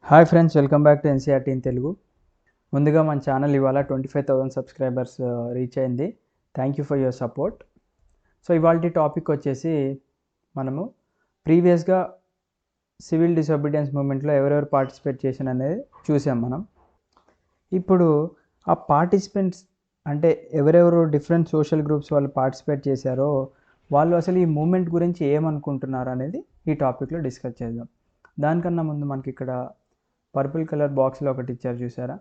Hi friends, welcome back to NCERT in Telugu. ముందుగా మన channel ఇవాళ 25,000 సబ్స్క్రైబర్స్ రీచ్ అయింది. Thank you for your support. So ఇవాళ topic వచ్చేసి మనము ప్రీవియస్గా సివిల్ డిసొబీడియన్స్ మూమెంట్లో ఎవరెవరు పార్టిసిపేట్ చేసిన అనేది చూసాం మనం. ఇప్పుడు ఆ పార్టిసిపెంట్స్ అంటే ఎవరెవరు డిఫరెంట్ సోషల్ గ్రూప్స్ వాళ్ళు పార్టిసిపేట్ చేశారో వాళ్ళు అసలు ఈ మూమెంట్ గురించి ఏమనుకుంటున్నారు అనేది ఈ టాపిక్లో డిస్కస్ చేద్దాం. దానికన్నా ముందు మనకి ఇక్కడ పర్పుల్ కలర్ బాక్స్లో ఒకటి ఇచ్చారు చూసారా.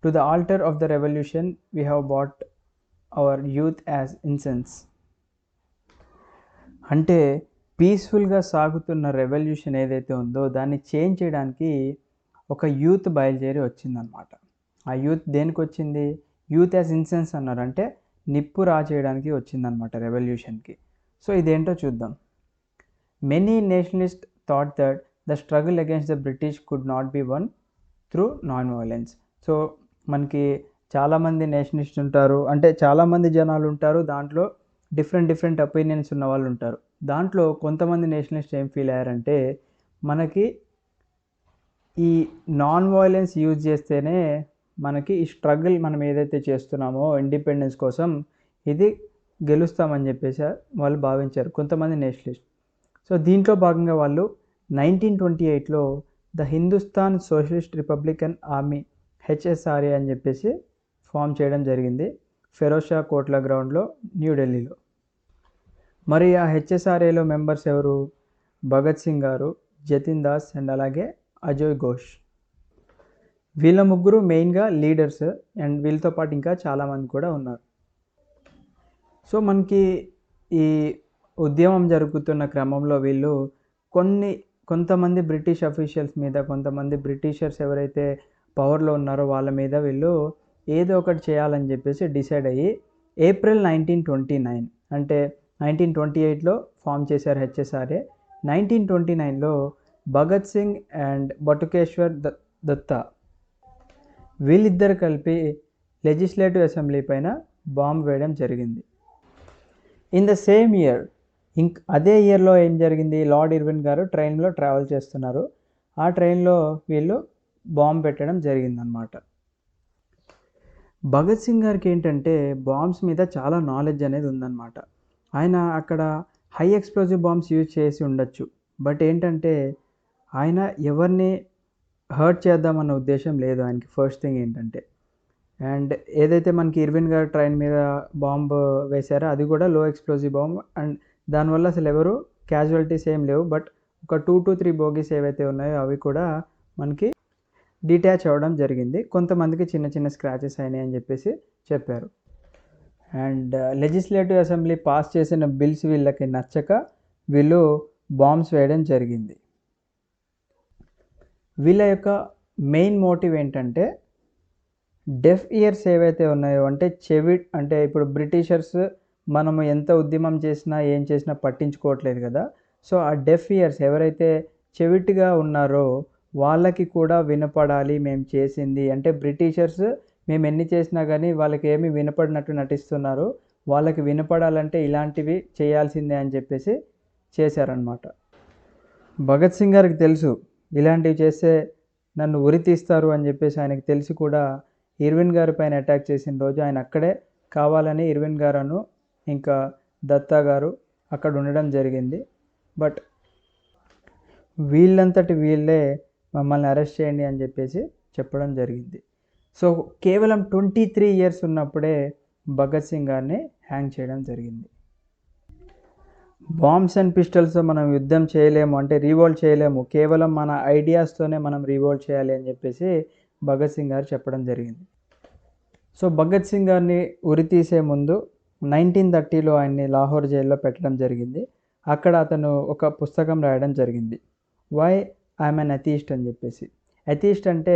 To the altar of the revolution we have brought our youth as incense. అంటే పీస్ఫుల్గా సాగుతున్న రెవల్యూషన్ ఏదైతే ఉందో దాన్ని చేంజ్ చేయడానికి ఒక యూత్ బయలుదేరి వచ్చిందనమాట. ఆ యూత్ దేనికి వచ్చింది? యూత్ యాజ్ ఇన్సెన్స్ అన్నారు, అంటే నిప్పు రాచేయడానికి వచ్చిందనమాట రెవల్యూషన్కి. సో ఇదేంటో చూద్దాం. Many Nationalist thought that the struggle against the British could not be one through non violence. So మనకి చాలామంది నేషనలిస్ట్ ఉంటారు, అంటే చాలామంది జనాలు ఉంటారు, దాంట్లో డిఫరెంట్ ఒపీనియన్స్ ఉన్న వాళ్ళు ఉంటారు. దాంట్లో కొంతమంది నేషనలిస్ట్ ఏం ఫీల్ అయ్యారంటే మనకి ఈ నాన్ వైలెన్స్ యూజ్ చేస్తేనే మనకి ఈ స్ట్రగుల్ మనం ఏదైతే చేస్తున్నామో ఇండిపెండెన్స్ కోసం ఇది గెలుస్తామని చెప్పేసి వాళ్ళు భావించారు కొంతమంది నేషనలిస్ట్. సో దీంట్లో భాగంగా వాళ్ళు 1928లో the Hindustan socialist republican army HSRA అని చెప్పేసి ఫామ్ చేయడం జరిగింది ఫిరోజ్ షా కోట్లా గ్రౌండ్లో న్యూఢిల్లీలో. మరి ఆ హెచ్ఎస్ఆర్ఏలో మెంబర్స్ ఎవరు? భగత్ సింగ్ గారు, జతిన్ దాస్ అండ్ అలాగే అజయ్ ఘోష్. వీళ్ళ ముగ్గురు మెయిన్గా లీడర్స్ అండ్ వీళ్ళతో పాటు ఇంకా చాలామంది కూడా ఉన్నారు. సో మనకి ఈ ఉద్యమం జరుగుతున్న క్రమంలో వీళ్ళు కొంతమంది బ్రిటిష్ అఫీషియల్స్ మీద, కొంతమంది బ్రిటిషర్స్ ఎవరైతే పవర్లో ఉన్నారో వాళ్ళ మీద వీళ్ళు ఏదో ఒకటి చేయాలని చెప్పేసి డిసైడ్ అయ్యి ఏప్రిల్ 1929 అంటే 1928లో ఫామ్ చేశారు హెచ్ఎస్ఆర్ఏ. 1929లో భగత్ సింగ్ అండ్ బటుకేశ్వర్ దత్తా వీళ్ళిద్దరు కలిపి లెజిస్లేటివ్ అసెంబ్లీ పైన బాంబు వేయడం జరిగింది. ఇన్ ద సేమ్ ఇయర్, అదే ఇయర్లో ఏం జరిగింది? లార్డ్ ఇర్విన్ గారు ట్రైన్లో ట్రావెల్ చేస్తున్నారు. ఆ ట్రైన్లో వీళ్ళు బాంబు పెట్టడం జరిగిందనమాట. భగత్ సింగ్ గారికి ఏంటంటే బాంబ్స్ మీద చాలా నాలెడ్జ్ అనేది ఉందన్నమాట. ఆయన అక్కడ హై ఎక్స్ప్లోజివ్ బాంబ్స్ యూజ్ చేసి ఉండొచ్చు, బట్ ఏంటంటే ఆయన ఎవరిని హర్ట్ చేద్దామన్న ఉద్దేశం లేదు ఆయనకి. ఫస్ట్ థింగ్ ఏంటంటే, అండ్ ఏదైతే మనకి ఇర్విన్ గారు ట్రైన్ మీద బాంబు వేశారో అది కూడా లో ఎక్స్ప్లోజివ్ బాంబ్, అండ్ దానివల్ల అసలు ఎవరు క్యాజువాలిటీస్ ఏం లేవు. బట్ ఒక 2 to 3 బోగీస్ ఏవైతే ఉన్నాయో అవి కూడా మనకి డిటాచ్ అవ్వడం జరిగింది. కొంతమందికి చిన్న చిన్న స్క్రాచెస్ అయినాయి అని చెప్పేసి చెప్పారు. అండ్ లెజిస్లేటివ్ అసెంబ్లీ పాస్ చేసిన బిల్స్ వీళ్ళకి నచ్చక వీళ్ళు బాంబ్స్ వేయడం జరిగింది. వీళ్ళ యొక్క మెయిన్ మోటివ్ ఏంటంటే డెఫ్ ఇయర్స్ ఏవైతే ఉన్నాయో, అంటే అంటే ఇప్పుడు బ్రిటిషర్స్ మనము ఎంత ఉద్యమం చేసినా ఏం చేసినా పట్టించుకోవట్లేదు కదా. సో ఆ డెఫ్ ఇయర్స్ ఎవరైతే చెవిటిగా ఉన్నారో వాళ్ళకి కూడా వినపడాలి మేము చేసింది. అంటే బ్రిటిషర్స్ మేము ఎన్ని చేసినా కానీ వాళ్ళకి ఏమి వినపడినట్టు నటిస్తున్నారు, వాళ్ళకి వినపడాలంటే ఇలాంటివి చేయాల్సిందే అని చెప్పేసి చేశారనమాట. భగత్ సింగ్ గారికి తెలుసు ఇలాంటివి చేస్తే నన్ను ఉరి తీస్తారు అని చెప్పేసి ఆయనకు తెలిసి కూడా ఇర్విన్ గారి పైన అటాక్ చేసిన రోజు ఆయన అక్కడే కావాలని ఇర్విన్ గారును ఇంకా దత్తా గారు అక్కడ ఉండడం జరిగింది. బట్ వీళ్ళంతటి వీళ్ళే మమ్మల్ని అరెస్ట్ చేయండి అని చెప్పేసి చెప్పడం జరిగింది. సో కేవలం 23 years ఉన్నప్పుడే భగత్ సింగ్ గారిని హ్యాంగ్ చేయడం జరిగింది. బాంబ్స్ అండ్ పిస్టల్స్తో మనం యుద్ధం చేయలేము, అంటే రీవోల్ట్ చేయలేము, కేవలం మన ఐడియాస్తోనే మనం రీవోల్ట్ చేయాలి అని చెప్పేసి భగత్ సింగ్ గారు చెప్పడం జరిగింది. సో భగత్ సింగ్ గారిని ఉరి తీసే ముందు 1930లో ఆయన్ని లాహోర్ జైల్లో పెట్టడం జరిగింది. అక్కడ అతను ఒక పుస్తకం రాయడం జరిగింది, వై ఐఎమ్ అన్ అథీస్ట్ అని చెప్పేసి. అథీస్ట్ అంటే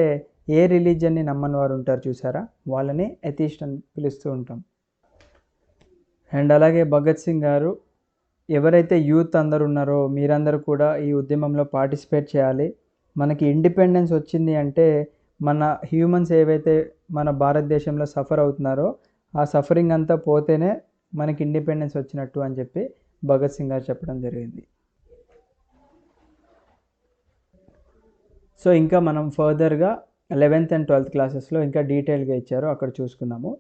ఏ రిలీజియన్ని నమ్మని వారు ఉంటారు చూసారా, వాళ్ళని అథీస్ట్ అని పిలుస్తూ ఉంటాం. అండ్ అలాగే భగత్ సింగ్ గారు ఎవరైతే యూత్ అందరు ఉన్నారో మీరందరూ కూడా ఈ ఉద్యమంలో పార్టిసిపేట్ చేయాలి. మనకి ఇండిపెండెన్స్ వచ్చింది అంటే మన హ్యూమన్స్ ఏవైతే మన భారతదేశంలో సఫర్ అవుతున్నారో ఆ సఫరింగ్ అంతా పోతేనే మనకి ఇండిపెండెన్స్ వచ్చినట్టు అని చెప్పి భగత్ సింగ్ గారు చెప్పడం జరిగింది. సో ఇంకా మనం ఫర్దర్గా 11th అండ్ 12th క్లాసెస్లో ఇంకా డీటెయిల్గా ఇచ్చారు, అక్కడ చూసుకుందాము.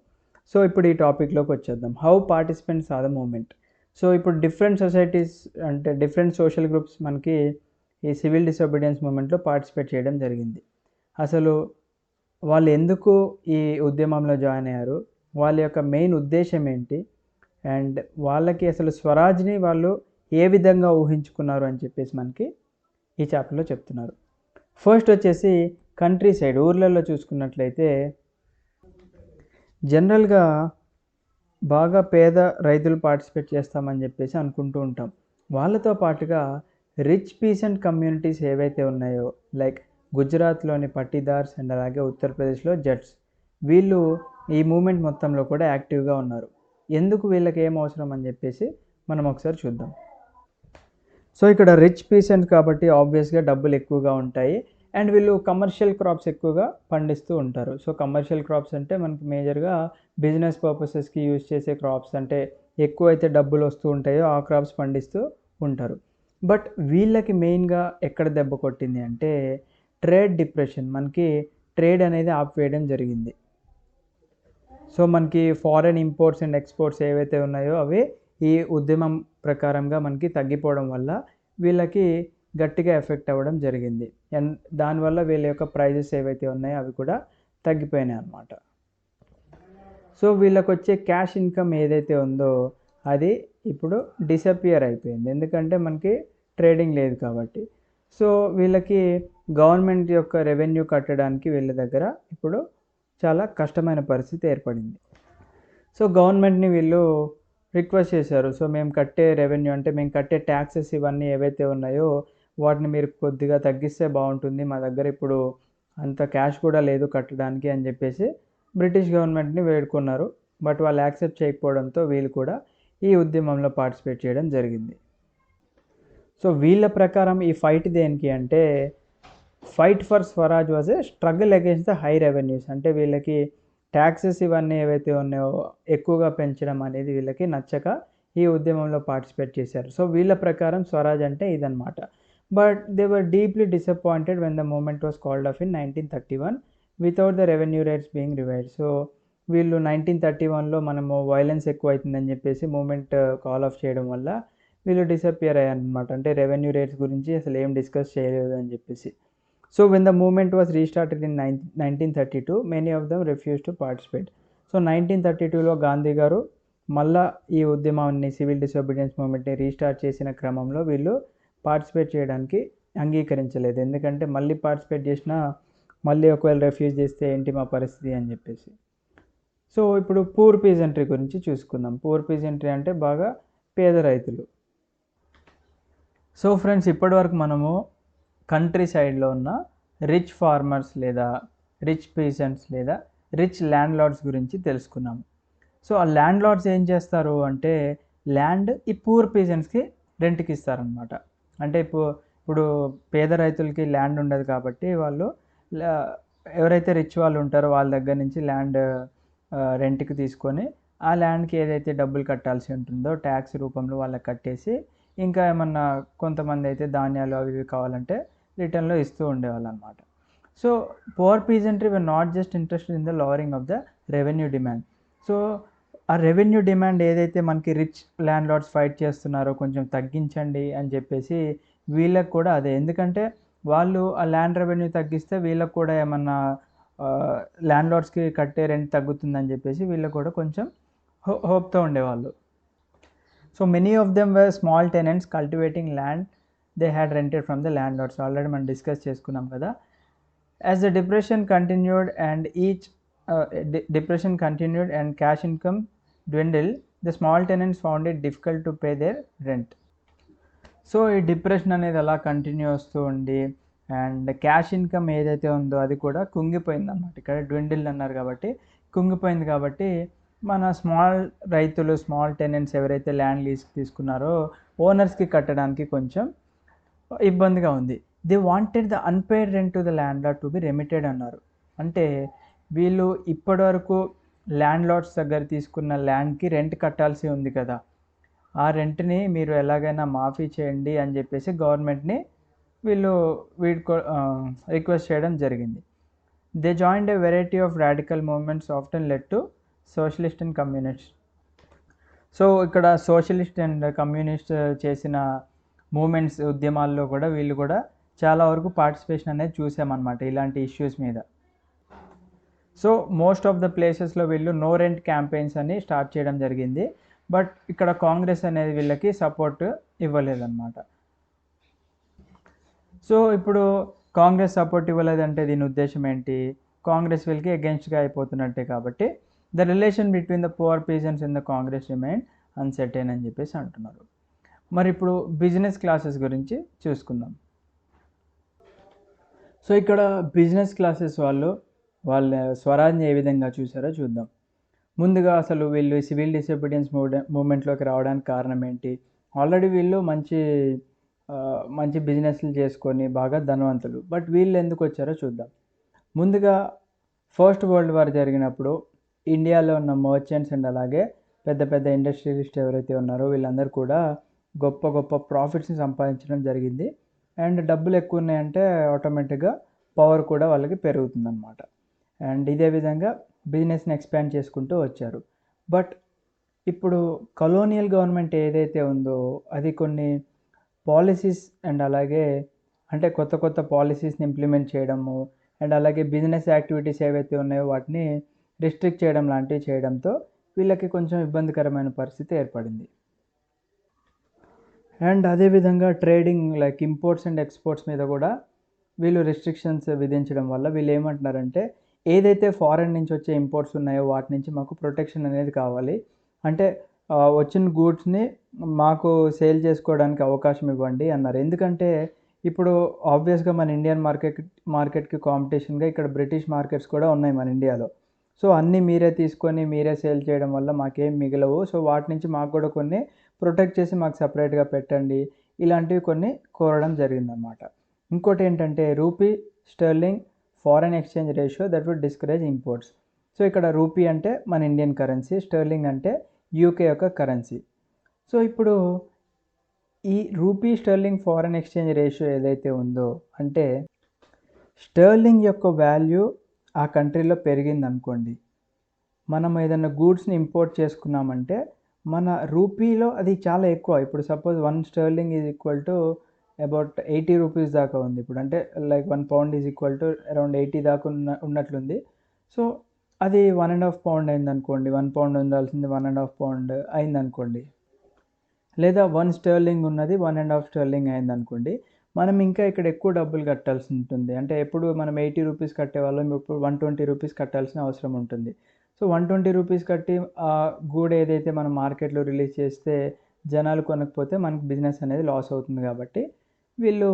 సో ఇప్పుడు ఈ టాపిక్లోకి వచ్చేద్దాం. How participants are the movement. So ఇప్పుడు డిఫరెంట్ సొసైటీస్ అంటే డిఫరెంట్ సోషల్ గ్రూప్స్ మనకి ఈ సివిల్ డిసొబీడియన్స్ మూమెంట్లో పార్టిసిపేట్ చేయడం జరిగింది. అసలు వాళ్ళు ఎందుకు ఈ ఉద్యమంలో జాయిన్ అయ్యారు, వాళ్ళ యొక్క మెయిన్ ఉద్దేశం ఏంటి, అండ్ వాళ్ళకి అసలు స్వరాజ్ని వాళ్ళు ఏ విధంగా ఊహించుకున్నారు అని చెప్పేసి మనకి ఈ చాప్టర్లో చెప్తున్నారు. ఫస్ట్ వచ్చేసి కంట్రీ సైడ్, ఊర్లలో చూసుకున్నట్లయితే జనరల్గా బాగా పేద రైతులు పార్టిసిపేట్ చేస్తామని చెప్పేసి అనుకుంటూ ఉంటాం. వాళ్ళతో పాటుగా రిచ్ పీసెంట్ కమ్యూనిటీస్ ఏవైతే ఉన్నాయో, లైక్ గుజరాత్లోని పట్టిదార్స్ అండ్ అలాగే ఉత్తరప్రదేశ్లో జట్స్, వీళ్ళు ఈ మూమెంట్ మొత్తంలో కూడా యాక్టివ్గా ఉన్నారు. ఎందుకు వీళ్ళకి ఏం అవసరం అని చెప్పేసి మనం ఒకసారి చూద్దాం. సో ఇక్కడ రిచ్ పీసెంట్ కాబట్టి ఆబ్వియస్గా డబ్బులు ఎక్కువగా ఉంటాయి, అండ్ వీళ్ళు కమర్షియల్ క్రాప్స్ ఎక్కువగా పండిస్తూ ఉంటారు. సో కమర్షియల్ క్రాప్స్ అంటే మనకి మేజర్గా బిజినెస్ పర్పసెస్కి యూజ్ చేసే క్రాప్స్, అంటే ఎక్కువైతే డబ్బులు వస్తూ ఉంటాయో ఆ క్రాప్స్ పండిస్తూ ఉంటారు. బట్ వీళ్ళకి మెయిన్గా ఎక్కడ దెబ్బ కొట్టింది అంటే ట్రేడ్ డిప్రెషన్, మనకి ట్రేడ్ అనేది ఆపివేయడం జరిగింది. సో మనకి ఫారెన్ ఇంపోర్ట్స్ అండ్ ఎక్స్పోర్ట్స్ ఏవైతే ఉన్నాయో అవి ఈ ఉద్యమం ప్రకారంగా మనకి తగ్గిపోవడం వల్ల వీళ్ళకి గట్టిగా ఎఫెక్ట్ అవ్వడం జరిగింది. అండ్ దానివల్ల వీళ్ళ యొక్క ప్రైజెస్ ఏవైతే ఉన్నాయో అవి కూడా తగ్గిపోయినాయి అన్నమాట. సో వీళ్ళకి వచ్చే క్యాష్ ఇన్కమ్ ఏదైతే ఉందో అది ఇప్పుడు డిసపియర్ అయిపోయింది, ఎందుకంటే మనకి ట్రేడింగ్ లేదు కాబట్టి. సో వీళ్ళకి గవర్నమెంట్ యొక్క రెవెన్యూ కట్టడానికి వీళ్ళ దగ్గర ఇప్పుడు చాలా కష్టమైన పరిస్థితి ఏర్పడింది. సో గవర్నమెంట్ని వీళ్ళు రిక్వెస్ట్ చేశారు, సో మేము కట్టే రెవెన్యూ అంటే మేము కట్టే ట్యాక్సెస్ ఇవన్నీ ఏవైతే ఉన్నాయో వాటిని మీరు కొద్దిగా తగ్గిస్తే బాగుంటుంది, మా దగ్గర ఇప్పుడు అంత క్యాష్ కూడా లేదు కట్టడానికి అని చెప్పేసి బ్రిటిష్ గవర్నమెంట్ని వేడుకున్నారు. బట్ వాళ్ళు యాక్సెప్ట్ చేయకపోవడంతో వీళ్ళు కూడా ఈ ఉద్యమంలో పార్టిసిపేట్ చేయడం జరిగింది. సో వీళ్ళ ప్రకారం ఈ ఫైట్ దేనికి అంటే fight for Swaraj was a struggle against the high revenues, అంటే వీళ్ళకి ట్యాక్సెస్ ఇవన్నీ ఏవైతే ఉన్నాయో ఎక్కువగా పెంచడం అనేది వీళ్ళకి నచ్చక ఈ ఉద్యమంలో పార్టిసిపేట్ చేశారు. సో వీళ్ళ ప్రకారం స్వరాజ్ అంటే ఇదన్నమాట. But they were deeply disappointed when the movement was called off in 1931 without the revenue rates being revised. So వీళ్ళు 1931లో మనము వైలెన్స్ ఎక్కువ అవుతుందని చెప్పేసి మూమెంట్ కాల్ ఆఫ్ చేయడం వల్ల వీళ్ళు డిసపియర్ అయ్యారు అనమాట. అంటే రెవెన్యూ రేట్స్ గురించి అసలు ఏం డిస్కస్ చేయలేదు అని చెప్పేసి. So when the movement was restarted in 1932 many of them refuse to participate. So 1932లో గాంధీ గారు మళ్ళా ఈ ఉద్యమాన్ని సివిల్ డిసొబీడియన్స్ మూమెంట్ని రీస్టార్ట్ చేసిన క్రమంలో వీళ్ళు పార్టిసిపేట్ చేయడానికి అంగీకరించలేదు, ఎందుకంటే మళ్ళీ పార్టిసిపేట్ చేసినా మళ్ళీ ఒకవేళ రిఫ్యూజ్ చేస్తే ఏంటి మా పరిస్థితి అని చెప్పేసి. సో ఇప్పుడు పూర్ పీజెంట్రీ గురించి చూసుకుందాం. పూర్ పీజెంట్రీ అంటే బాగా పేద రైతులు. సో ఫ్రెండ్స్ ఇప్పటివరకు మనము కంట్రీ సైడ్లో ఉన్న రిచ్ ఫార్మర్స్ లేదా రిచ్ పీసెంట్స్ లేదా రిచ్ ల్యాండ్ లార్డ్స్ గురించి తెలుసుకున్నాము. సో ఆ ల్యాండ్ లార్డ్స్ ఏం చేస్తారు అంటే ల్యాండ్ ఈ పూర్ పీసెంట్స్కి రెంట్కి ఇస్తారనమాట. అంటే ఇప్పుడు పేద రైతులకి ల్యాండ్ ఉండదు కాబట్టి వాళ్ళు ఎవరైతే రిచ్ వాళ్ళు ఉంటారో వాళ్ళ దగ్గర నుంచి ల్యాండ్ రెంట్కి తీసుకొని ఆ ల్యాండ్కి ఏదైతే డబ్బులు కట్టాల్సి ఉంటుందో ట్యాక్స్ రూపంలో వాళ్ళకి కట్టేసి ఇంకా ఏమన్నా కొంతమంది అయితే ధాన్యాలు అవి ఇవి కావాలంటే రిటర్న్లో ఇస్తూ ఉండేవాళ్ళు అనమాట. So poor peasantry were not just interested in the lowering of the revenue demand. So ఆ రెవెన్యూ డిమాండ్ ఏదైతే మనకి రిచ్ ల్యాండ్ లార్డ్స్ ఫైట్ చేస్తున్నారో కొంచెం తగ్గించండి అని చెప్పేసి వీళ్ళకి కూడా అదే, ఎందుకంటే వాళ్ళు ఆ ల్యాండ్ రెవెన్యూ తగ్గిస్తే వీళ్ళకి కూడా ఏమన్నా ల్యాండ్ లార్డ్స్కి కట్టే రెంట్ తగ్గుతుందని చెప్పేసి వీళ్ళకి కూడా కొంచెం హోప్తో ఉండేవాళ్ళు. So many of them were small tenants cultivating land they had rented from the landlords. Already మనం డిస్కస్ చేసుకున్నాం కదా. As the depression continued and cash income dwindled, the small tenants found it difficult to pay their rent. So ఈ depression అనేది అలా continue వస్తూ ఉండి and cash income ఏదైతే ఉందో అది కూడా కుంగిపోయింది అన్నమాట. ఇక్కడ డ్విండిల్ అన్నారు కాబట్టి కుంగిపోయింది కాబట్టి మన స్మాల్ టెనెంట్స్ ఎవరైతే ల్యాండ్ లీజ్కి తీసుకున్నారో ఓనర్స్కి కట్టడానికి కొంచెం ఇబ్బందిగా ఉంది. They wanted the unpaid rent to the land lord to be remitted అన్నారు. అంటే వీళ్ళు ఇప్పటివరకు ల్యాండ్ లార్డ్స్ దగ్గర తీసుకున్న ల్యాండ్కి రెంట్ కట్టాల్సి ఉంది కదా, ఆ రెంట్ని మీరు ఎలాగైనా మాఫీ చేయండి అని చెప్పేసి గవర్నమెంట్ని వీళ్ళు రిక్వెస్ట్ చేయడం జరిగింది. They joined a variety of radical movements often led to socialist and communist. So ఇక్కడ సోషలిస్ట్ అండ్ కమ్యూనిస్ట్ చేసిన మూమెంట్స్ ఉద్యమాల్లో కూడా వీళ్ళు కూడా చాలా వరకు పార్టిసిపేషన్ అనేది చూసామన్నమాట ఇలాంటి ఇష్యూస్ మీద. సో మోస్ట్ ఆఫ్ ద ప్లేసెస్లో వీళ్ళు నో రెంట్ క్యాంపెయిన్స్ అని స్టార్ట్ చేయడం జరిగింది. బట్ ఇక్కడ కాంగ్రెస్ అనేది వీళ్ళకి సపోర్ట్ ఇవ్వలేదన్నమాట. సో ఇప్పుడు కాంగ్రెస్ సపోర్ట్ ఇవ్వలేదంటే దీని ఉద్దేశం ఏంటి? కాంగ్రెస్ వీళ్ళకి అగెన్స్ట్గా అయిపోతున్నట్టే. కాబట్టి the relation between the poor pigeons in the Congress remain uncertain అని చెప్పేసి అంటున్నారు. మరి ఇప్పుడు బిజినెస్ క్లాసెస్ గురించి చూసుకుందాం. సో ఇక్కడ బిజినెస్ క్లాసెస్ వాళ్ళ స్వరాజ్ని ఏ విధంగా చూసారో చూద్దాం. ముందుగా అసలు వీళ్ళు సివిల్ డిసోబీడియన్స్ మూవ్మెంట్లోకి రావడానికి కారణం ఏంటి? ఆల్రెడీ వీళ్ళు మంచి బిజినెస్లు చేసుకొని బాగా ధనవంతులు. బట్ వీళ్ళు ఎందుకు వచ్చారో చూద్దాం. ముందుగా ఫస్ట్ వరల్డ్ వార్ జరిగినప్పుడు ఇండియాలో ఉన్న మర్చెంట్స్ అండ్ అలాగే పెద్ద పెద్ద ఇండస్ట్రియలిస్ట్ ఎవరైతే ఉన్నారో వీళ్ళందరూ కూడా గొప్ప గొప్ప ప్రాఫిట్స్ని సంపాదించడం జరిగింది. అండ్ డబ్బులు ఎక్కువ ఉన్నాయంటే ఆటోమేటిక్గా పవర్ కూడా వాళ్ళకి పెరుగుతుందన్నమాట. అండ్ ఇదే విధంగా బిజినెస్ని ఎక్స్పాండ్ చేసుకుంటూ వచ్చారు. బట్ ఇప్పుడు కలోనియల్ గవర్నమెంట్ ఏదైతే ఉందో అది కొన్ని పాలసీస్ అండ్ అలాగే అంటే కొత్త కొత్త పాలసీస్ని ఇంప్లిమెంట్ చేయడము అండ్ అలాగే బిజినెస్ యాక్టివిటీస్ ఏవైతే ఉన్నాయో వాటిని రిస్ట్రిక్ట్ చేయడం లాంటివి చేయడంతో వీళ్ళకి కొంచెం ఇబ్బందికరమైన పరిస్థితి ఏర్పడింది. అండ్ అదేవిధంగా trading like imports and exports మీద కూడా వీళ్ళు రెస్ట్రిక్షన్స్ విధించడం వల్ల వీళ్ళు ఏమంటున్నారంటే ఏదైతే ఫారెన్ నుంచి వచ్చే ఇంపోర్ట్స్ ఉన్నాయో వాటి నుంచి మాకు ప్రొటెక్షన్ అనేది కావాలి. అంటే వచ్చిన గూడ్స్ని మాకు సేల్ చేసుకోవడానికి అవకాశం ఇవ్వండి అన్నారు. ఎందుకంటే ఇప్పుడు ఆబ్వియస్గా మన ఇండియన్ మార్కెట్కి కాంపిటీషన్గా ఇక్కడ బ్రిటిష్ మార్కెట్స్ కూడా ఉన్నాయి మన ఇండియాలో. సో అన్నీ మీరే తీసుకొని మీరే సేల్ చేయడం వల్ల మాకేం మిగలవు. సో వాటి నుంచి మాకు కూడా కొన్ని ప్రొటెక్ట్ చేసి మాకు సపరేట్గా పెట్టండి, ఇలాంటివి కొన్ని కోరడం జరిగిందనమాట. ఇంకోటి ఏంటంటే rupee sterling foreign exchange ratio that would discourage imports. So ఇక్కడ రూపీ అంటే మన ఇండియన్ కరెన్సీ, స్టెర్లింగ్ అంటే యూకే యొక్క కరెన్సీ. సో ఇప్పుడు ఈ rupee sterling foreign exchange ratio ఏదైతే ఉందో అంటే స్టెర్లింగ్ యొక్క వాల్యూ ఆ కంట్రీలో పెరిగింది అనుకోండి, మనం ఏదైనా గూడ్స్ని ఇంపోర్ట్ చేసుకున్నామంటే మన రూపీలో అది చాలా ఎక్కువ. ఇప్పుడు suppose 1 sterling is equal to about 80 rupees దాకా ఉంది ఇప్పుడు. అంటే like 1 pound is equal to around 80 దాకా ఉన్నట్లుంది. సో అది 1.5 పౌండ్ అయిందనుకోండి, 1 పౌండ్ ఉండాల్సింది 1.5 పౌండ్ అయిందనుకోండి, లేదా 1 స్టెర్లింగ్ ఉన్నది 1.5 స్టెర్లింగ్ అయిందనుకోండి, మనం ఇంకా ఇక్కడ ఎక్కువ డబ్బులు కట్టాల్సి ఉంటుంది. అంటే ఎప్పుడు మనం 80 రూపీస్ కట్టేవాళ్ళం, ఇప్పుడు 120 రూపీస్ కట్టాల్సిన అవసరం ఉంటుంది. సో 120 రూపీస్ కట్టి ఆ గూడ్ ఏదైతే మనం మార్కెట్లో రిలీజ్ చేస్తే జనాలు కొనకపోతే మనకు బిజినెస్ అనేది లాస్ అవుతుంది. కాబట్టి వీళ్ళు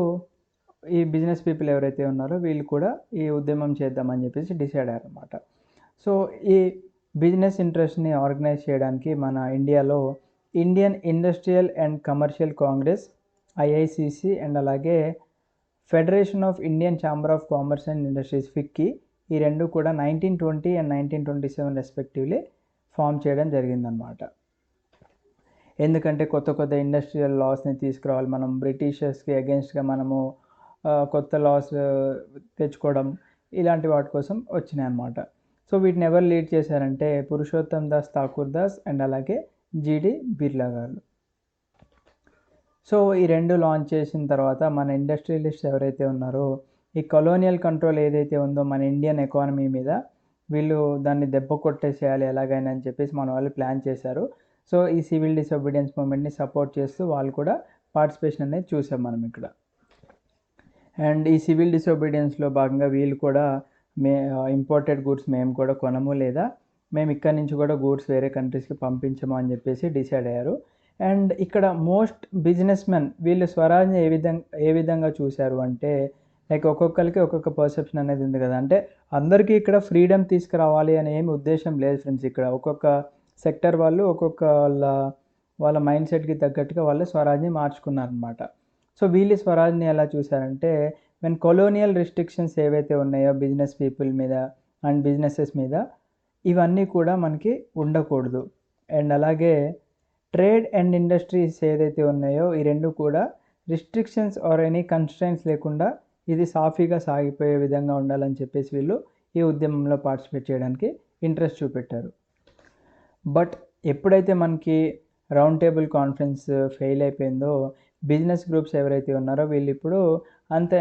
ఈ బిజినెస్ పీపుల్ ఎవరైతే ఉన్నారో వీళ్ళు కూడా ఈ ఉద్యమం చేద్దామని చెప్పేసి డిసైడ్ అయ్యారన్నమాట. సో ఈ బిజినెస్ ఇంట్రెస్ట్ని ఆర్గనైజ్ చేయడానికి మన ఇండియాలో Indian industrial and commercial congress IICC and అలాగే federation of Indian chamber of commerce and industries FICCI ఈ రెండు కూడా 1920 అండ్ 1927 రెస్పెక్టివ్లీ ఫామ్ చేయడం జరిగిందనమాట. ఎందుకంటే కొత్త కొత్త ఇండస్ట్రియల్ లాస్ని తీసుకురావాలి, మనం బ్రిటిషర్స్కి అగెన్స్ట్గా మనము కొత్త లాస్ తెచ్చుకోవడం, ఇలాంటి వాటి కోసం వచ్చినాయి అన్నమాట. సో వీటిని ఎవరు లీడ్ చేశారంటే పురుషోత్తం దాస్ ఠాకూర్ దాస్ అండ్ అలాగే జిడి బిర్లా గారు. సో ఈ రెండు లాంచ్ చేసిన తర్వాత మన ఇండస్ట్రియలిస్ట్ ఎవరైతే ఉన్నారో ఈ కలోనియల్ కంట్రోల్ ఏదైతే ఉందో మన ఇండియన్ ఎకానమీ మీద వీళ్ళు దాన్ని దెబ్బ కొట్టేసేయాలి ఎలాగైనా అని చెప్పేసి మన వాళ్ళు ప్లాన్ చేశారు. సో ఈ సివిల్ డిసోబీడియన్స్ మూవ్మెంట్ని సపోర్ట్ చేస్తూ వాళ్ళు కూడా పార్టిసిపేషన్ అనేది చూసాం మనం ఇక్కడ. అండ్ ఈ సివిల్ డిసోబీడియన్స్లో భాగంగా వీళ్ళు కూడా ఇంపోర్టెడ్ గూడ్స్ మేము కూడా కొనము, లేదా మేము ఇక్కడ నుంచి కూడా గూడ్స్ వేరే కంట్రీస్కి పంపించము అని చెప్పేసి డిసైడ్ అయ్యారు. అండ్ ఇక్కడ మోస్ట్ బిజినెస్ మెన్ వీళ్ళు స్వరాజ్ని ఏ విధంగా చూశారు అంటే లైక్ ఒక్కొక్కరికి ఒక్కొక్క పర్సెప్షన్ అనేది ఉంది కదా. అంటే అందరికీ ఇక్కడ ఫ్రీడమ్ తీసుకురావాలి అనే ఏమి ఉద్దేశం లేదు ఫ్రెండ్స్. ఇక్కడ ఒక్కొక్క సెక్టర్ వాళ్ళు ఒక్కొక్క వాళ్ళ మైండ్ సెట్కి తగ్గట్టుగా వాళ్ళు స్వరాజ్ని మార్చుకున్నారనమాట. సో వీళ్ళు స్వరాజ్ని ఎలా చూశారంటే వెన్ కొలోనియల్ రిస్ట్రిక్షన్స్ ఏవైతే ఉన్నాయో బిజినెస్ పీపుల్ మీద అండ్ బిజినెసెస్ మీద ఇవన్నీ కూడా మనకి ఉండకూడదు. అండ్ అలాగే ట్రేడ్ అండ్ ఇండస్ట్రీస్ ఏదైతే ఉన్నాయో ఈ రెండు కూడా రిస్ట్రిక్షన్స్ ఆర్ ఎనీ కన్స్ట్రైన్స్ లేకుండా ఇది సాఫీగా సాగిపోయే విధంగా ఉండాలని చెప్పేసి వీళ్ళు ఈ ఉద్యమంలో పార్టిసిపేట్ చేయడానికి ఇంట్రెస్ట్ చూపెట్టారు. బట్ ఎప్పుడైతే మనకి రౌండ్ టేబుల్ కాన్ఫరెన్స్ ఫెయిల్ అయిపోయిందో బిజినెస్ గ్రూప్స్ ఎవరైతే ఉన్నారో వీళ్ళు ఇప్పుడు అంత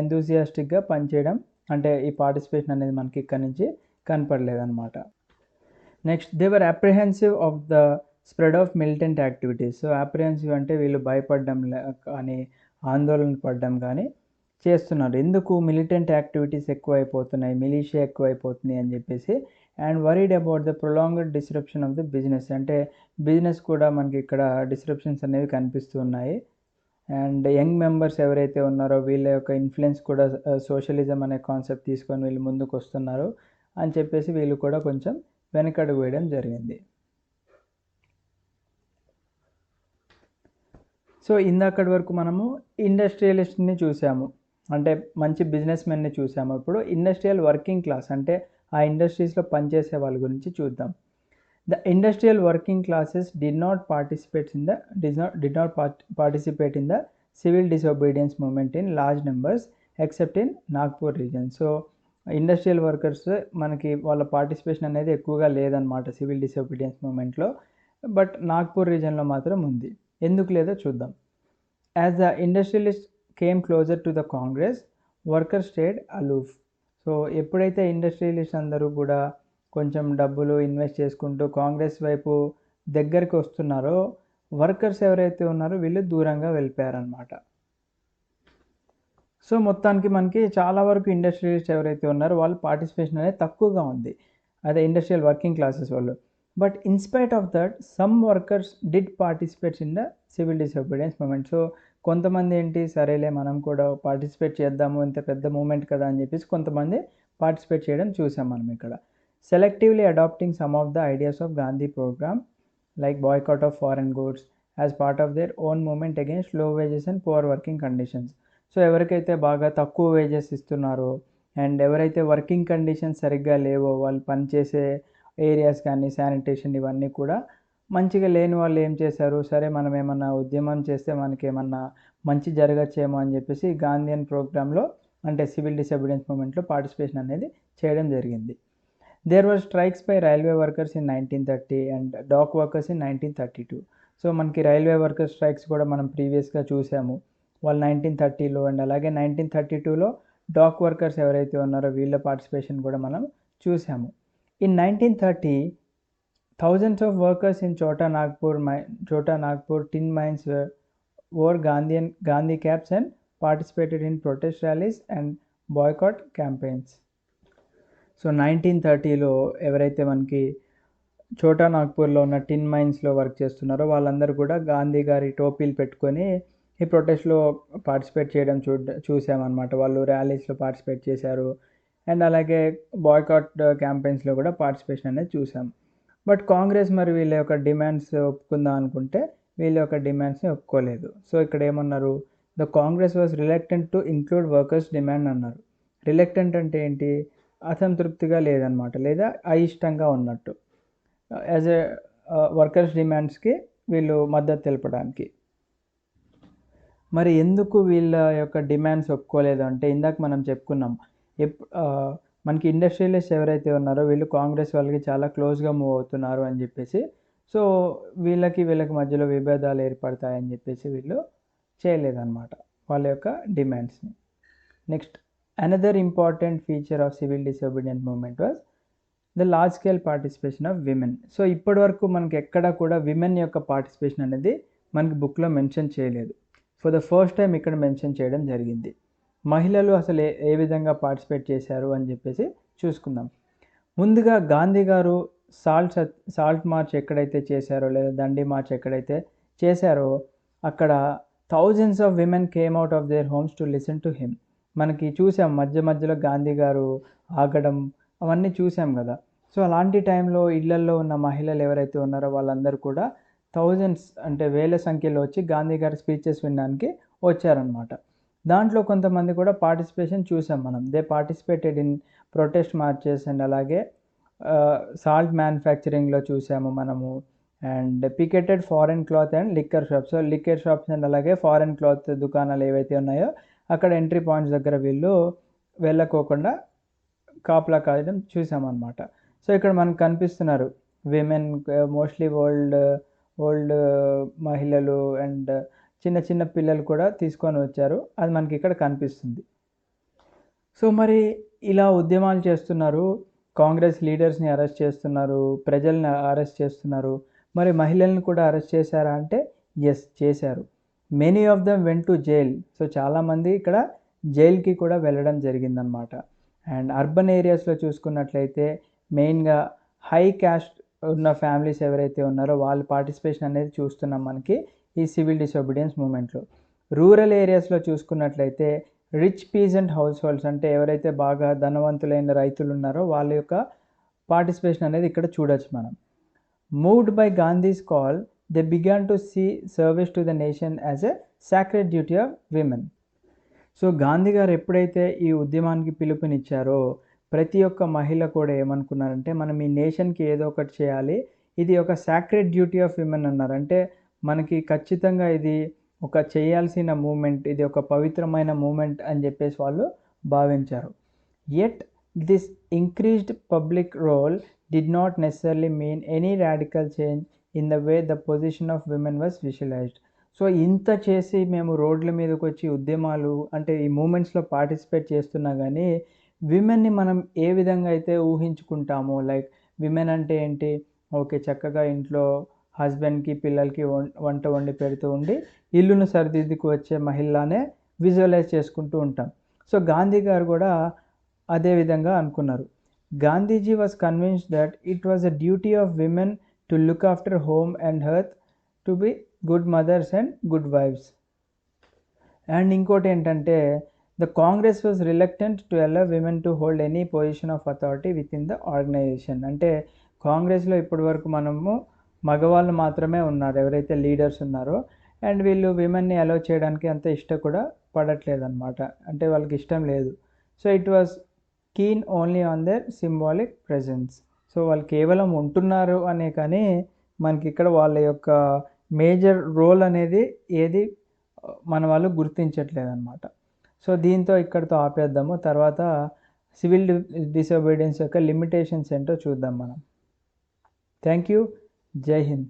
ఎంతూజియాస్టిక్గా పనిచేయడం, అంటే ఈ పార్టిసిపేషన్ అనేది మనకి ఇక్కడి నుంచి కనపడలేదన్నమాట. Next they were apprehensive of the spread of militant activities. So apprehensive అంటే వీళ్ళు భయపడడం కానీ ఆందోళన పడడం కానీ చేస్తున్నారు. ఎందుకు మిలిటెంట్ యాక్టివిటీస్ ఎక్కువైపోతున్నాయి, మిలిషియా ఎక్కువైపోతుంది అని చెప్పేసి. And worried about the prolonged disruption of the business, అంటే బిజినెస్ కూడా మనకి ఇక్కడ డిస్రప్షన్స్ అనేవి కనిపిస్తున్నాయి. అండ్ యంగ్ మెంబర్స్ ఎవరైతే ఉన్నారో వీళ్ళ యొక్క ఇన్ఫ్లుయెన్స్ కూడా సోషలిజం అనే కాన్సెప్ట్ తీసుకొని వీళ్ళు ముందుకు వస్తున్నారు అని చెప్పేసి వీళ్ళు కూడా కొంచెం వెనకడుగు వేయడం జరిగింది. సో ఇందాకటి వరకు మనము ఇండస్ట్రియలిస్ట్ని చూసాము, అంటే మంచి బిజినెస్ మెన్ని చూసాము. ఇప్పుడు ఇండస్ట్రియల్ వర్కింగ్ క్లాస్, అంటే ఆ ఇండస్ట్రీస్లో పనిచేసే వాళ్ళ గురించి చూద్దాం. The industrial working classes did not participate in the civil disobedience movement in large numbers except in Nagpur region. So industrial workers మనకి వాళ్ళ పార్టిసిపేషన్ అనేది ఎక్కువగా లేదనమాట సివిల్ డిసోబీడియన్స్ మూమెంట్లో. బట్ నాగ్పూర్ రీజన్లో మాత్రం ఉంది. ఎందుకు లేదో చూద్దాం. As the industrialist came closer to the Congress, worker stayed aloof. So ఎప్పుడైతే ఇండస్ట్రియలిస్ట్ అందరూ కూడా కొంచెం డబ్బులు ఇన్వెస్ట్ చేసుకుంటూ కాంగ్రెస్ వైపు దగ్గరికి వస్తున్నారో వర్కర్స్ ఎవరైతే ఉన్నారో వీళ్ళు దూరంగా వెళ్ళిపోయారనమాట. సో మొత్తానికి మనకి చాలా వరకు ఇండస్ట్రియలిస్ట్ ఎవరైతే ఉన్నారో వాళ్ళ పార్టిసిపేషన్ అనేది తక్కువగా ఉంది, అదే ఇండస్ట్రియల్ వర్కింగ్ క్లాసెస్ వాళ్ళు. But in spite of that some workers did participates in the civil disobedience movement. So కొంతమంది ఏంటి, సరేలే మనం కూడా పార్టిసిపేట్ చేద్దాము, ఇంత పెద్ద మూమెంట్ కదా అని చెప్పేసి కొంతమంది పార్టిసిపేట్ చేయడం చూసాం మనం ఇక్కడ. Selectively adopting some of the ideas of Gandhi program like boycott of foreign goods as part of their own movement against low wages and poor working conditions. So ఎవరికైతే బాగా తక్కువ వేజెస్ ఇస్తున్నారో అండ్ ఎవరైతే working conditions సరిగ్గా లేవో, వాళ్ళు పనిచేసే areas కానీ శానిటేషన్ ఇవన్నీ కూడా మంచిగా లేని వాళ్ళు ఏం చేశారు, సరే మనం ఏమన్నా ఉద్యమం చేస్తే మనకి ఏమన్నా మంచి జరగచ్చేమో అని చెప్పేసి గాంధీయన్ ప్రోగ్రాంలో అంటే సివిల్ డిసోబీడియన్స్ మూమెంట్లో పార్టిసిపేషన్ అనేది చేయడం జరిగింది. There were strikes by railway workers in 1930 and dock workers in 1932. So మనకి రైల్వే వర్కర్స్ స్ట్రైక్స్ కూడా మనం ప్రీవియస్గా చూసాము, వాళ్ళు 1930లో అండ్ అలాగే 1932లో డాక్ వర్కర్స్ ఎవరైతే ఉన్నారో వీళ్ళ పార్టిసిపేషన్ కూడా మనం చూసాము. In 1930 thousands of workers in Chota Nagpur tin mines wore Gandhi caps and participated in protest rallies and boycott campaigns. So 1930లో ఎవరైతే మనకి చోటా నాగ్పూర్లో ఉన్న టిన్ మైన్స్లో వర్క్ చేస్తున్నారో వాళ్ళందరూ కూడా గాంధీ గారి టోపీలు పెట్టుకొని ఈ ప్రొటెస్ట్లో పార్టిసిపేట్ చేయడం చూసామన్నమాట. వాళ్ళు ర్యాలీస్లో పార్టిసిపేట్ చేశారు అండ్ అలాగే బాయ్కాట్ క్యాంపెయిన్స్లో కూడా పార్టిసిపేషన్ అనేది చూసాం. బట్ కాంగ్రెస్ మరి వీళ్ళ యొక్క డిమాండ్స్ ఒప్పుకుందాం అనుకుంటే వీళ్ళ యొక్క డిమాండ్స్ని ఒప్పుకోలేదు. సో ఇక్కడ ఏమన్నారు, the Congress was reluctant to include workers demand అన్నారు. రిలక్టెంట్ అంటే ఏంటి, అసంతృప్తిగా లేదనమాట, లేదా అయిష్టంగా ఉన్నట్టు యాజ్ ఎ వర్కర్స్ డిమాండ్స్కి వీళ్ళు మద్దతు తెలపడానికి. మరి ఎందుకు వీళ్ళ యొక్క డిమాండ్స్ ఒప్పుకోలేదు అంటే ఇందాక మనం చెప్పుకున్నాం, మనకి ఇండస్ట్రియలిస్ట్ ఎవరైతే ఉన్నారో వీళ్ళు కాంగ్రెస్ వాళ్ళకి చాలా క్లోజ్గా మూవ్ అవుతున్నారు అని చెప్పేసి. సో వీళ్ళకి మధ్యలో విభేదాలు ఏర్పడతాయని చెప్పేసి వీళ్ళు చేయలేదన్నమాట వాళ్ళ యొక్క డిమాండ్స్ని. Next another important feature of civil disobedience movement was the large scale participation of women. So ఇప్పటి వరకు మనకి ఎక్కడ కూడా విమెన్ యొక్క పార్టిసిపేషన్ అనేది మనకి బుక్లో మెన్షన్ చేయలేదు. ఫర్ ద ఫస్ట్ టైం ఇక్కడ మెన్షన్ చేయడం జరిగింది. మహిళలు అసలు ఏ విధంగా పార్టిసిపేట్ చేశారు అని చెప్పేసి చూసుకుందాం. ముందుగా గాంధీ గారు సాల్ట్ మార్చ్ ఎక్కడైతే చేశారో లేదా దండి మార్చ్ ఎక్కడైతే చేశారో అక్కడ thousands of women came out of their homes to listen to him. మనకి చూసాం మధ్యలో గాంధీ గారు ఆగడం అవన్నీ చూసాం కదా. సో అలాంటి టైంలో ఇళ్లల్లో ఉన్న మహిళలు ఎవరైతే ఉన్నారో వాళ్ళందరూ కూడా థౌజండ్స్ అంటే వేల సంఖ్యలో వచ్చి గాంధీ గారి స్పీచెస్ వినడానికి వచ్చారనమాట. దాంట్లో కొంతమంది కూడా పార్టిసిపేషన్ చూసాం మనం. They participated in protest marches and అలాగే సాల్ట్ మ్యానుఫ్యాక్చరింగ్లో చూసాము మనము. And picketed foreign cloth and liquor shops. So liquor shops and అలాగే ఫారెన్ క్లాత్ దుకాణాలు ఏవైతే ఉన్నాయో అక్కడ ఎంట్రీ పాయింట్స్ దగ్గర వీళ్ళు వెళ్ళకోకుండా కాపలా కాయడం చూసామన్నమాట. సో ఇక్కడ మనకు కనిపిస్తున్నారు విమెన్, మోస్ట్లీ ఓల్డ్ మహిళలు అండ్ చిన్న చిన్న పిల్లలు కూడా తీసుకొని వచ్చారు. అది మనకి ఇక్కడ కనిపిస్తుంది. సో మరి ఇలా ఉద్యమాలు చేస్తున్నారు, కాంగ్రెస్ లీడర్స్ని అరెస్ట్ చేస్తున్నారు, ప్రజల్ని అరెస్ట్ చేస్తున్నారు. మరి మహిళల్ని కూడా అరెస్ట్ చేశారా అంటే ఎస్, చేశారు. Many of them went to jail. So చాలామంది ఇక్కడ జైలుకి కూడా వెళ్ళడం జరిగిందనమాట. అండ్ అర్బన్ ఏరియాస్లో చూసుకున్నట్లయితే మెయిన్గా హై క్యాస్ట్ ఉన్న ఫ్యామిలీస్ ఎవరైతే ఉన్నారో వాళ్ళ పార్టిసిపేషన్ అనేది చూస్తున్నాం మనకి ఈ సివిల్ డిసోబీడియన్స్ మూమెంట్లో. రూరల్ ఏరియాస్లో చూసుకున్నట్లయితే రిచ్ పీజెంట్ హౌస్ హోల్డ్స్, అంటే ఎవరైతే బాగా ధనవంతులైన రైతులు ఉన్నారో వాళ్ళ యొక్క పార్టిసిపేషన్ అనేది ఇక్కడ చూడొచ్చు మనం. Moved by Gandhi's call, they began to see service to the nation as a sacred duty of women. So Gandhi గారు ఎప్పుడైతే ఈ ఉద్యమానికి పిలుపునిచ్చారో ప్రతి ఒక్క మహిళ కూడా ఏమనుకున్నారంటే మనం ఈ నేషన్కి ఏదో ఒకటి చేయాలి, ఇది ఒక సాక్రెడ్ డ్యూటీ ఆఫ్ విమెన్ అన్నారు. అంటే మనకి ఖచ్చితంగా ఇది ఒక చేయాల్సిన మూమెంట్, ఇది ఒక పవిత్రమైన మూమెంట్ అని చెప్పేసి వాళ్ళు భావించారు. Yet this increased public role did not necessarily mean any radical change in the way the position of women was visualised. So ఇంత చేసి మేము రోడ్ల మీదకి వచ్చి ఉద్యమాలు అంటే ఈ మూమెంట్స్లో పార్టిసిపేట్ చేస్తున్నా కానీ విమెన్ని మనం ఏ విధంగా అయితే ఊహించుకుంటామో, లైక్ విమెన్ అంటే ఏంటి, ఓకే చక్కగా ఇంట్లో హస్బెండ్కి పిల్లలకి వంట వండి పెడుతూ ఉండి ఇల్లును సరిదిద్దుకు వచ్చే మహిళనే విజువలైజ్ చేసుకుంటూ ఉంటాం. సో గాంధీ గారు కూడా అదే విధంగా అనుకున్నారు. Gandhiji was convinced that it was a duty of women to look after home and hearth, to be good mothers and good wives. And ఇంకోటి ఏంటంటే the Congress was reluctant to allow women to hold any position of authority within the organisation. అంటే కాంగ్రెస్లో ఇప్పటి వరకు మనము మగవాళ్ళు మాత్రమే ఉన్నారు ఎవరైతే లీడర్స్ ఉన్నారో, అండ్ వీళ్ళు విమెన్ని అలౌ చేయడానికి అంత ఇష్టం కూడా పడట్లేదు అనమాట, అంటే వాళ్ళకి ఇష్టం లేదు. So it was keen only on their symbolic presence. So వాళ్ళు కేవలం ఉంటున్నారు అనే కానీ మనకి ఇక్కడ వాళ్ళ యొక్క మేజర్ రోల్ అనేది ఏది మన వాళ్ళు గుర్తించట్లేదు అనమాట. సో దీంతో ఇక్కడితో ఆపేద్దాము. తర్వాత సివిల్ డిసోబీడియన్స్ యొక్క లిమిటేషన్స్ ఏంటో చూద్దాం మనం. Thank you. జై హింద్.